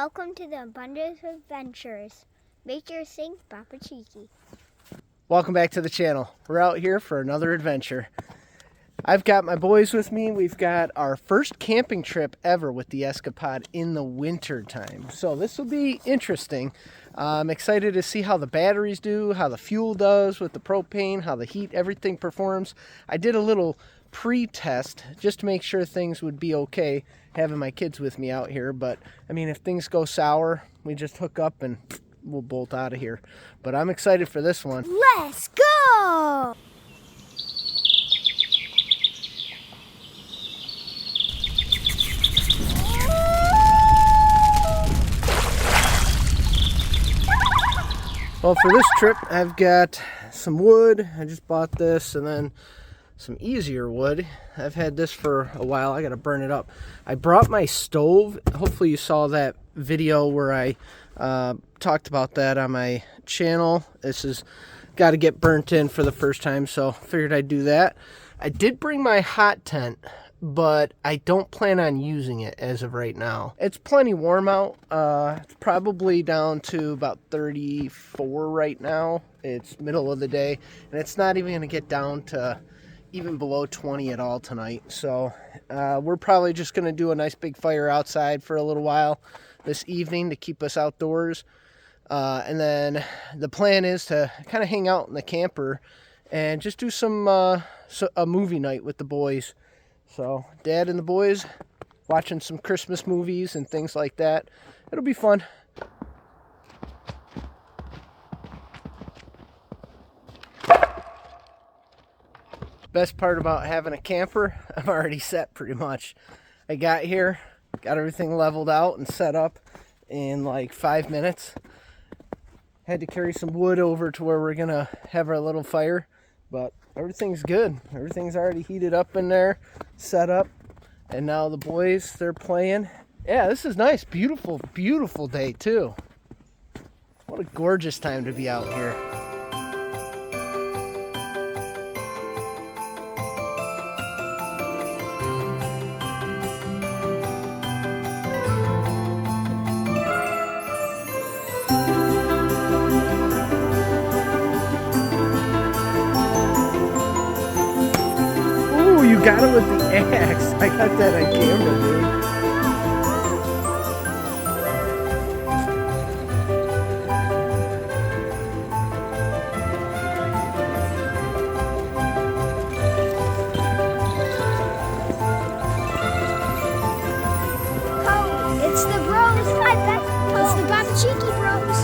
Welcome to the Abundance Adventures. Make your sing Papa Cheeky. Welcome back to the channel. We're out here for another adventure. I've got my boys with me. We've got our first camping trip ever with the Escapod in the winter time. So this will be interesting. I'm excited to see how the batteries do, how the fuel does with the propane, how the heat, everything performs. I did a little pre-test just to make sure things would be okay having my kids with me out here. But I mean, if things go sour, we just hook up and we'll bolt out of here. But I'm excited for this one. Let's go! Well, for this trip, I've got some wood. I just bought this, and then some easier wood. I've had this for a while. I got to burn it up. I brought my stove. Hopefully you saw that video where I talked about that on my channel. This has got to get burnt in for the first time, so figured I'd do that. I did bring my hot tent, but I don't plan on using it as of right now. It's plenty warm out. It's probably down to about 34 right now. It's middle of the day, and it's not even going to get down to even below 20 at all tonight. So we're probably just going to do a nice big fire outside for a little while this evening to keep us outdoors. And then the plan is to kind of hang out in the camper and just do a movie night with the boys. So Dad and the boys watching some Christmas movies and things like that. It'll be fun. Best part about having a camper, I'm already set pretty much. I got here, got everything leveled out and set up in like 5 minutes. Had to carry some wood over to where we're gonna have our little fire, but everything's good. Everything's already heated up in there, set up, and now the boys, they're playing. Yeah, this is nice. Beautiful, beautiful day too. What a gorgeous time to be out here. You got it with the axe. I got that on camera, dude. Oh, it's the bros. I bet it's the Papa Cheeky bros.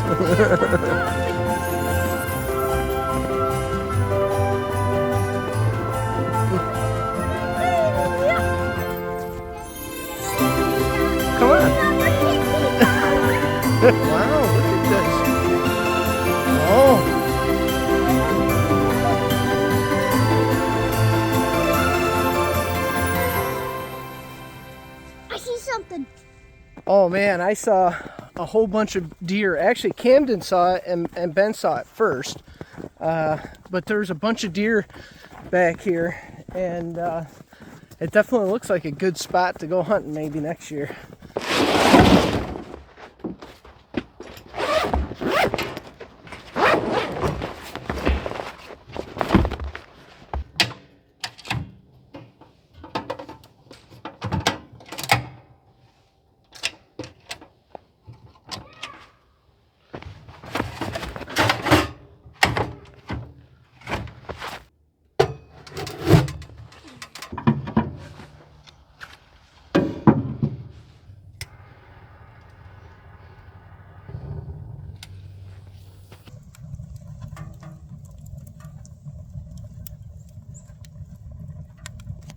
Come on. Wow, look at this. Oh. I see something. Oh man, I saw a whole bunch of deer. Actually, Camden saw it and Ben saw it first. But there's a bunch of deer back here, and it definitely looks like a good spot to go hunting maybe next year.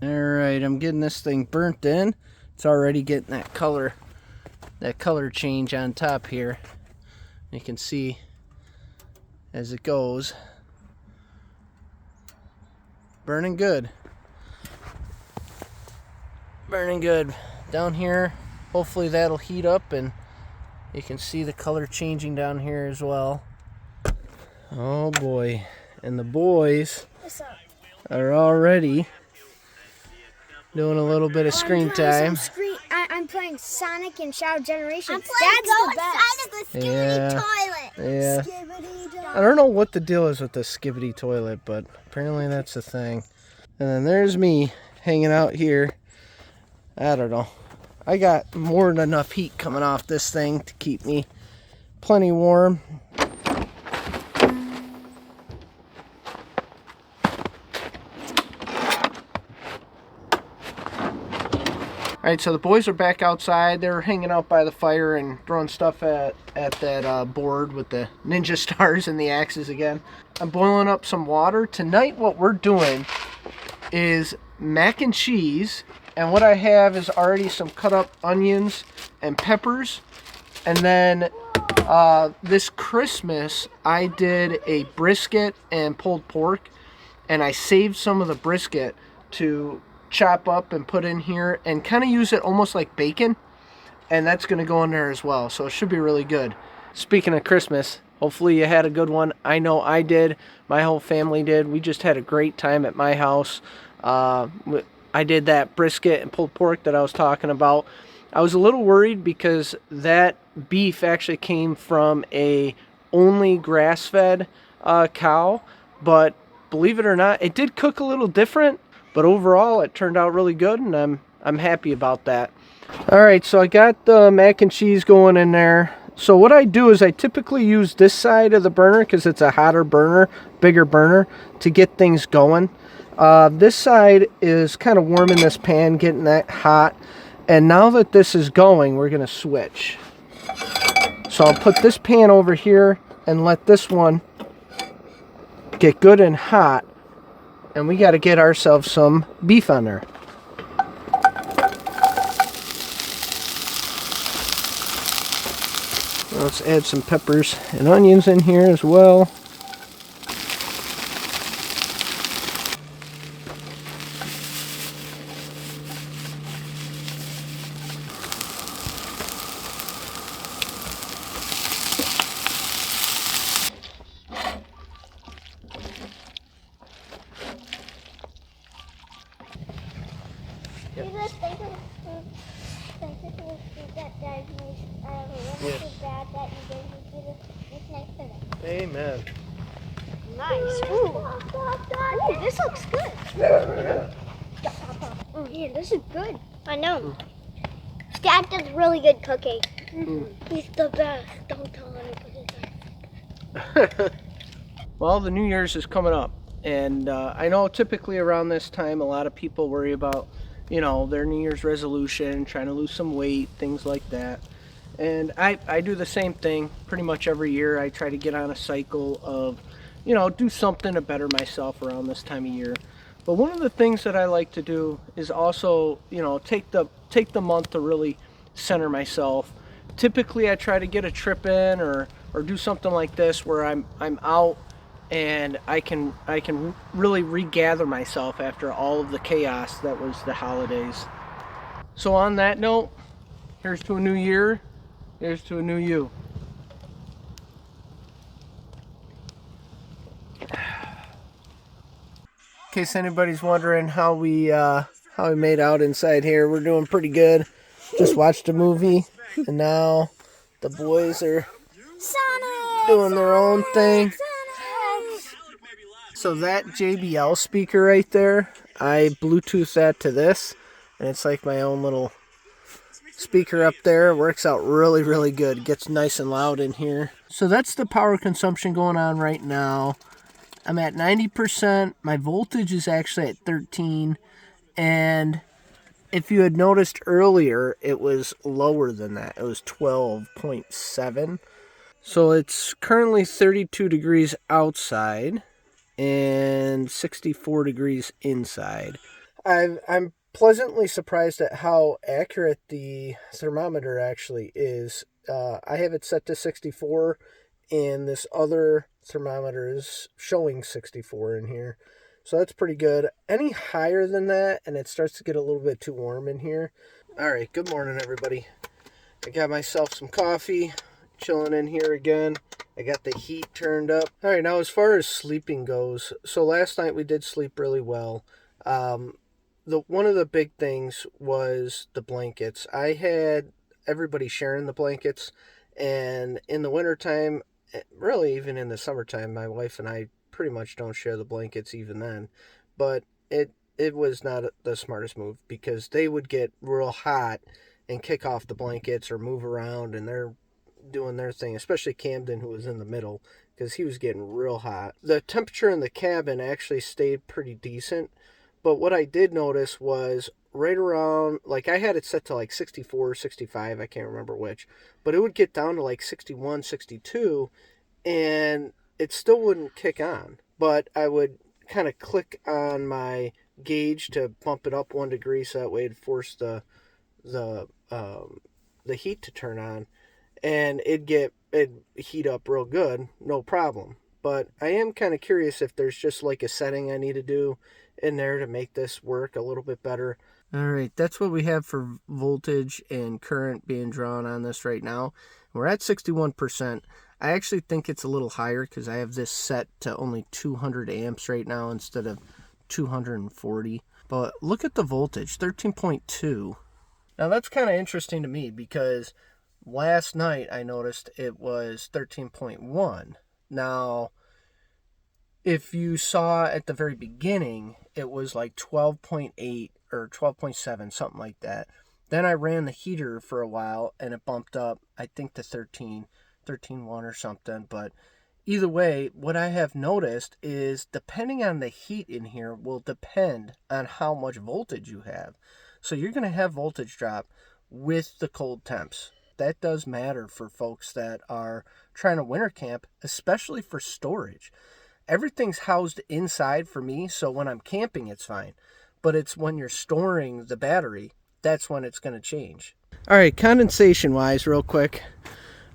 Alright, I'm getting this thing burnt in. It's already getting that color change on top here. You can see as it goes. Burning good. Burning good. Down here, hopefully that'll heat up and you can see the color changing down here as well. Oh boy. And the boys are already doing a little bit of screen time. I'm I'm playing Sonic and Shadow Generation. I'm playing That's the best. Inside of the skibbity toilet. Yeah. Skibbity I don't know what the deal is with the skibbity toilet, but apparently that's the thing. And then there's me hanging out here. I don't know. I got more than enough heat coming off this thing to keep me plenty warm. Alright, so the boys are back outside. They're hanging out by the fire and throwing stuff at that board with the ninja stars and the axes again. I'm boiling up some water. Tonight what we're doing is mac and cheese. And what I have is already some cut up onions and peppers. And then this Christmas I did a brisket and pulled pork. And I saved some of the brisket to chop up and put in here and kind of use it almost like bacon, and that's going to go in there as well, so it should be really good. Speaking of Christmas, hopefully you had a good one. I know I did. My whole family did. We just had a great time at my house. I did that brisket and pulled pork that I was talking about. I was a little worried because that beef actually came from a only grass-fed cow, but believe it or not, it did cook a little different. But overall, it turned out really good, and I'm happy about that. All right, so I got the mac and cheese going in there. So what I do is I typically use this side of the burner because it's a hotter burner, bigger burner, to get things going. This side is kind of warming this pan, getting that hot. And now that this is going, we're going to switch. So I'll put this pan over here and let this one get good and hot. And we got to get ourselves some beef on there. Let's add some peppers and onions in here as well. Amen. Nice. Ooh. Ooh, this looks good. Yeah. Oh, yeah, this is good. I know. Dad does really good cooking. He's the best. Don't tell anybody. Well, the New Year's is coming up. And I know typically around this time, a lot of people worry about, you know, their New Year's resolution, trying to lose some weight, things like that. And I do the same thing pretty much every year. I try to get on a cycle of, you know, do something to better myself around this time of year. But one of the things that I like to do is also, you know, take the month to really center myself. Typically, I try to get a trip in or do something like this where I'm out and I can really regather myself after all of the chaos that was the holidays. So on that note, here's to a new year. Here's to a new you. In case anybody's wondering how we made out inside here, we're doing pretty good. Just watched a movie, and now the boys are doing their own thing. So that JBL speaker right there, I Bluetooth that to this, and it's like my own little speaker up there. It works out really, really good. It gets nice and loud in here. So that's the power consumption going on right now. I'm at 90%. My voltage is actually at 13. And if you had noticed earlier, it was lower than that. It was 12.7. So it's currently 32 degrees outside and 64 degrees inside. I'm pleasantly surprised at how accurate the thermometer actually is. I have it set to 64, and this other thermometer is showing 64 in here. So that's pretty good. Any higher than that, and it starts to get a little bit too warm in here. All right, good morning, everybody. I got myself some coffee, chilling in here again. I got the heat turned up. All right, now as far as sleeping goes, so last night we did sleep really well. one of the big things was the blankets. I had everybody sharing the blankets, and in the wintertime, really even in the summertime, my wife and I pretty much don't share the blankets even then. But it was not the smartest move, because they would get real hot and kick off the blankets or move around, and they're doing their thing, especially Camden, who was in the middle, because he was getting real hot. The temperature in the cabin actually stayed pretty decent, but what I did notice was right around, like, I had it set to like 64, 65, I can't remember which, but it would get down to like 61, 62, and it still wouldn't kick on. But I would kind of click on my gauge to bump it up 1 degree, so that way it'd force the heat to turn on, and it'd heat up real good, no problem. But I am kind of curious if there's just like a setting I need to do in there to make this work a little bit better. All right, that's what we have for voltage and current being drawn on this right now. We're at 61%. I actually think it's a little higher because I have this set to only 200 amps right now instead of 240. But look at the voltage, 13.2. Now that's kind of interesting to me, because last night I noticed it was 13.1. Now, if you saw at the very beginning, it was like 12.8 or 12.7, something like that. Then I ran the heater for a while and it bumped up, I think, to 13.1 or something. But either way, what I have noticed is depending on the heat in here will depend on how much voltage you have. So you're going to have voltage drop with the cold temps. That does matter for folks that are trying to winter camp, especially for storage. Everything's housed inside for me, so when I'm camping, it's fine. But it's when you're storing the battery, that's when it's going to change. All right, condensation-wise, real quick.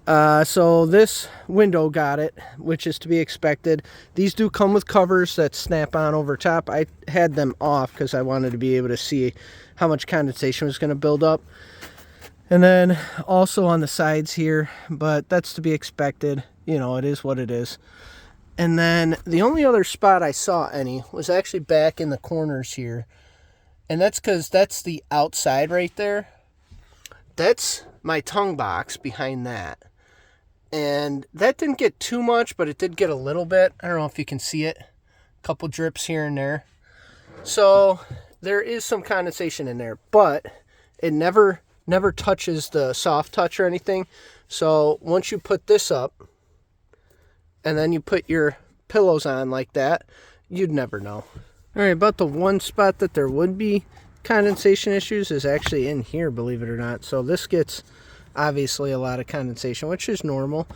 So this window got it, which is to be expected. These do come with covers that snap on over top. I had them off because I wanted to be able to see how much condensation was going to build up. And then also on the sides here, but that's to be expected. You know, it is what it is. And then the only other spot I saw any was actually back in the corners here. And that's because that's the outside right there. That's my tongue box behind that. And that didn't get too much, but it did get a little bit. I don't know if you can see it. A couple drips here and there. So there is some condensation in there, but it never touches the soft touch or anything. So once you put this up, and then you put your pillows on like that, you'd never know. All right, about the one spot that there would be condensation issues is actually in here, believe it or not. So this gets obviously a lot of condensation, which is normal.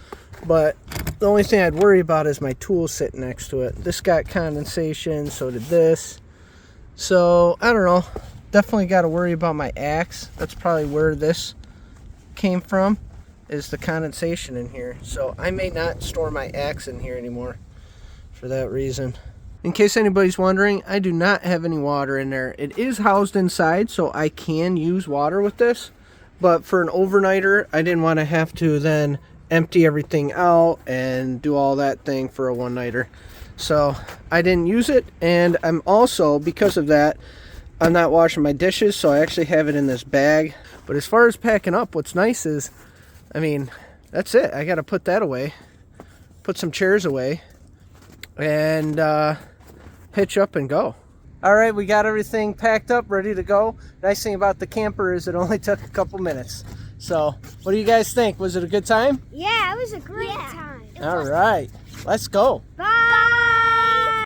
But the only thing I'd worry about is my tool sitting next to it. This got condensation, so did this. So, I don't know. Definitely got to worry about my axe. That's probably where this came from, is the condensation in here. So I may not store my axe in here anymore for that reason. In case anybody's wondering, I do not have any water in there. It is housed inside, so I can use water with this. But for an overnighter, I didn't want to have to then empty everything out and do all that thing for a one-nighter. So I didn't use it, and I'm also, because of that, I'm not washing my dishes, so I actually have it in this bag. But as far as packing up, what's nice is, I mean, that's it. I got to put that away, put some chairs away, and hitch up and go. All right, we got everything packed up, ready to go. Nice thing about the camper is it only took a couple minutes. So, what do you guys think? Was it a good time? Yeah, it was a great time. All right, let's go. Bye.